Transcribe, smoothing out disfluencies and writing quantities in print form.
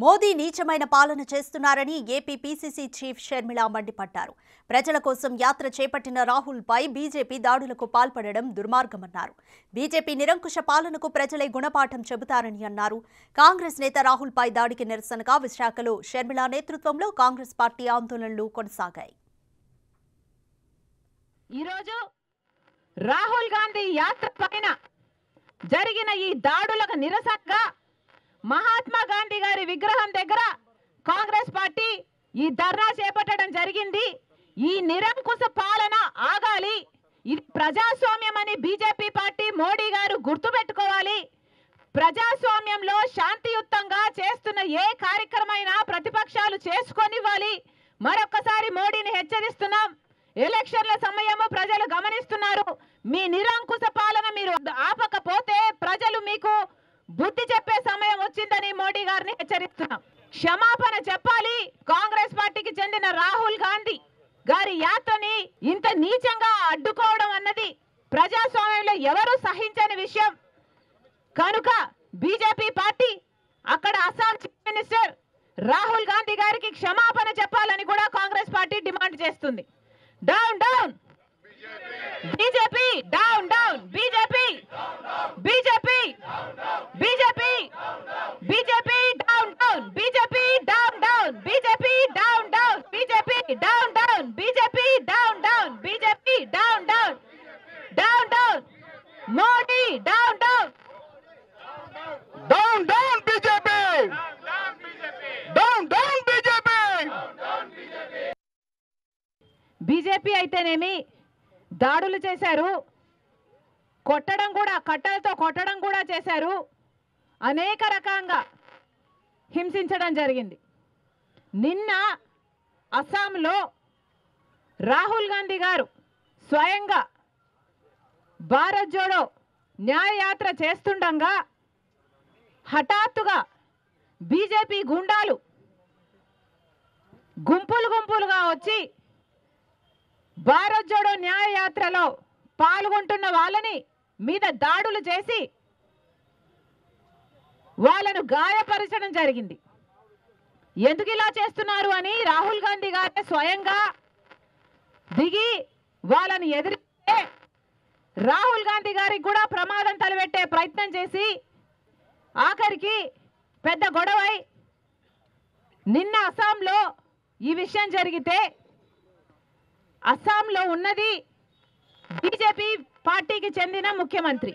మోదీ నీచమైన పాలన చేస్తున్నారని ఏపీ పీసీసీ చీఫ్ షర్మిల మండిపడ్డారు. ప్రజల కోసం యాత్ర చేపట్టిన రాహుల్ పై బీజేపీ దాడులకు పాల్పడడం దుర్మార్గమన్నారు. బీజేపీ నిరంకుశ పాలనకు ప్రజలే గుణపాఠం చెబుతారని అన్నారు. కాంగ్రెస్ నేత రాహుల్ పై దాడికి నిరసనగా విశాఖలో షర్మిల నేతృత్వంలో కాంగ్రెస్ పార్టీ ఆందోళనలు కొనసాగాయి. ఈరోజు రాహుల్ గాంధీ యాత్ర పైన జరిగిన ఈ దాడులకు నిరసనగా మహాత్మా గాంధీ గారి విగ్రహం దగ్గర కాంగ్రెస్ పార్టీ ఈ ధర్నా చేపట్టడం జరిగింది. ఈ నిరంకుశ పాలన ఆగాలి, ఇది ప్రజాస్వామ్యం అని బీజేపీ పార్టీ మోడీ గారు గుర్తుపెట్టుకోవాలి. ప్రజాస్వామ్యంలో శాంతియుతంగా చేస్తున్న ఏ కార్యక్రమైనా ప్రతిపక్షాలు చేసుకొనివ్వాలి. మరొకసారి మోడీని హెచ్చరిస్తున్నాం. ఎలక్షన్ల సమయము ప్రజలు గమనిస్తున్నారు. మీ నిరంకుశ పాలన మీరు ఆపకపోతే ప్రజలు మీకు బుద్ధి చెప్పే సమయం వచ్చిందని మోడీ గారిని హెచ్చరిస్తున్నాం. క్షమాపణ చెప్పాలి. కాంగ్రెస్ పార్టీకి చెందిన రాహుల్ గాంధీ గారి యాత్రని ఇంత నీచంగా అడ్డుకోవడం అన్నది ప్రజాస్వామ్యంలో ఎవరు సహించని విషయం. కనుక బీజేపీ పార్టీ అక్కడ అస్సాం చీఫ్ మినిస్టర్ రాహుల్ గాంధీ గారికి క్షమాపణ చెప్పాలని కూడా కాంగ్రెస్ పార్టీ డిమాండ్ చేస్తుంది. Down down BJP, down down BJP, BJP, BJP, BJP, down down BJP, down down BJP, down down BJP, down down BJP, down down BJP, down down, down down Modi, down down, down down BJP, down down BJP. BJP అయితేనేమి దాడులు చేశారు, కొట్టడం కూడా, కట్టలతో కొట్టడం కూడా చేశారు, అనేక రకంగా హింసించడం జరిగింది. నిన్న అస్సాంలో రాహుల్ గాంధీ గారు స్వయంగా భారత్ జోడో న్యాయయాత్ర చేస్తుండగా హఠాత్తుగా బీజేపీ గుండాలు గుంపులు గుంపులుగా వచ్చి భారత్ జోడో న్యాయయాత్రలో పాల్గొంటున్న వాళ్ళని మీద దాడులు చేసి వాళ్ళను గాయపరచడం జరిగింది. ఎందుకు ఇలా చేస్తున్నారు అని రాహుల్ గాంధీ గారే స్వయంగా దిగి వాళ్ళని ఎదిరిస్తే రాహుల్ గాంధీ గారికి కూడా ప్రమాదం తలపెట్టే ప్రయత్నం చేసి ఆఖరికి పెద్ద గొడవై నిన్న అస్సాంలో ఈ విషయం జరిగితే అస్సాంలో ఉన్నది బీజేపీ పార్టీకి చెందిన ముఖ్యమంత్రి.